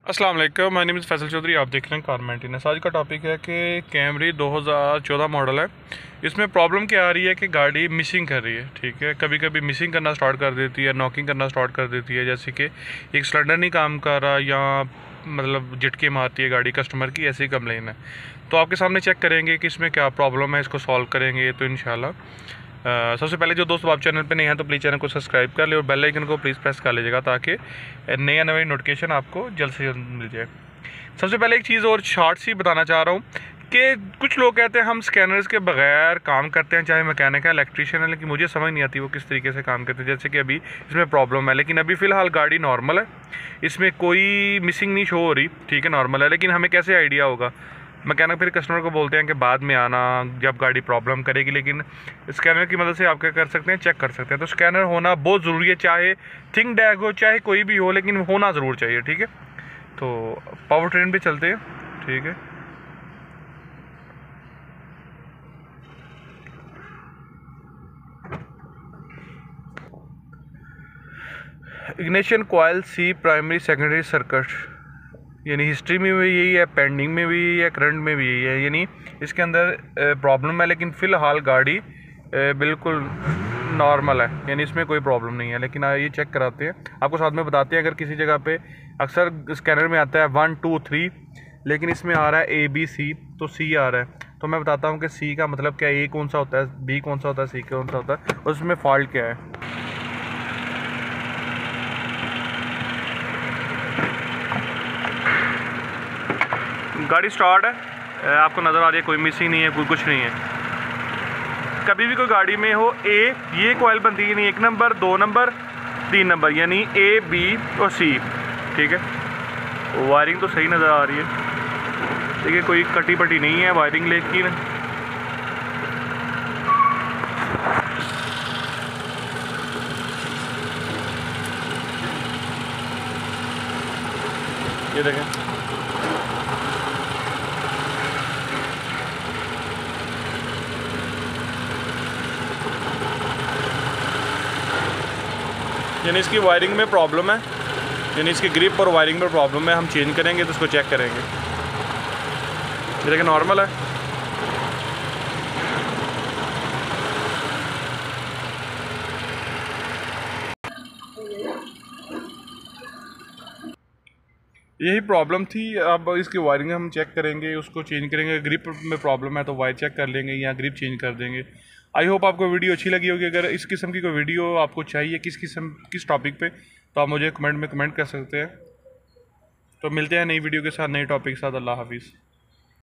अस्सलाम वालेकुम, my name is Faisal Chaudhary. आप देख रहे हैं कार मेंटेनेंस। आज का टॉपिक है कि कैमरी 2014 मॉडल है। इसमें प्रॉब्लम क्या आ रही है कि गाड़ी मिसिंग कर रही है। ठीक है, कभी कभी मिसिंग करना स्टार्ट कर देती है, नॉकिंग करना स्टार्ट कर देती है, जैसे कि एक सिलेंडर नहीं काम कर रहा या मतलब झटके मारती है गाड़ी कस्टमर की, ऐसी कंप्लेन है। तो आपके सामने चेक करेंगे कि इसमें क्या प्रॉब्लम है, इसको सॉल्व करेंगे तो इंशाल्लाह। सबसे पहले जो दोस्तों आप चैनल पे नए हैं तो प्लीज़ चैनल को सब्सक्राइब कर ले और बेल आइकन को प्लीज़ प्रेस कर लीजिएगा ताकि नया नई नोटिफिकेशन आपको जल्द से जल्द मिल जाए। सबसे पहले एक चीज़ और शॉर्ट सी बताना चाह रहा हूँ कि कुछ लोग कहते हैं हम स्कैनर्स के बगैर काम करते हैं, चाहे मैकेनिक है इलेक्ट्रीशियन है, लेकिन मुझे समझ नहीं आती वो किस तरीके से काम करते हैं। जैसे कि अभी इसमें प्रॉब्लम है, लेकिन अभी फ़िलहाल गाड़ी नॉर्मल है, इसमें कोई मिसिंग नहीं शो हो रही। ठीक है, नॉर्मल है, लेकिन हमें कैसे आइडिया होगा? मैकेनिक फिर कस्टमर को बोलते हैं कि बाद में आना जब गाड़ी प्रॉब्लम करेगी, लेकिन स्कैनर की मदद से आप क्या कर सकते हैं, चेक कर सकते हैं। तो स्कैनर होना बहुत ज़रूरी है, चाहे थिंक डैग हो चाहे कोई भी हो, लेकिन होना ज़रूर चाहिए। ठीक है, तो पावर ट्रेन पे चलते हैं। ठीक है, ignition coil C primary secondary circuit, यानी हिस्ट्री में भी यही है, पेंडिंग में भी यही है, करंट में भी यही है, यानी इसके अंदर प्रॉब्लम है, लेकिन फ़िलहाल गाड़ी बिल्कुल नॉर्मल है, यानी इसमें कोई प्रॉब्लम नहीं है। लेकिन ये चेक कराते हैं, आपको साथ में बताते हैं। अगर किसी जगह पे अक्सर स्कैनर में आता है 1 2 3, लेकिन इसमें आ रहा है ABC, तो C आ रहा है, तो मैं बताता हूँ कि C का मतलब क्या है, A कौन सा होता है, B कौन सा होता है, C कौन सा होता है, और उसमें फॉल्ट क्या है। गाड़ी स्टार्ट है, आपको नज़र आ रही है, कोई मिसिंग नहीं है, कोई कुछ नहीं है। कभी भी कोई गाड़ी में हो ये कोयल बनती है, यानी 1 नंबर 2 नंबर 3 नंबर, यानी A B और C। ठीक है, वायरिंग तो सही नज़र आ रही है, ठीक है, कोई कटी पटी नहीं है वायरिंग, लेकिन ये देखें, यानी इसकी वायरिंग में प्रॉब्लम है, यानी इसकी ग्रिप और वायरिंग में प्रॉब्लम है। हम चेंज करेंगे तो इसको चेक करेंगे। ये देखिए, नॉर्मल है। यही प्रॉब्लम थी। अब इसकी वायरिंग हम चेक करेंगे, उसको चेंज करेंगे। ग्रिप में प्रॉब्लम है तो वायर चेक कर लेंगे या ग्रिप चेंज कर देंगे। आई होप आपको वीडियो अच्छी लगी होगी। अगर इस किस्म की कोई वीडियो आपको चाहिए किस टॉपिक पे, तो आप मुझे कमेंट में कमेंट कर सकते हैं। तो मिलते हैं नई वीडियो के साथ, नए टॉपिक के साथ। अल्लाह हाफिज़।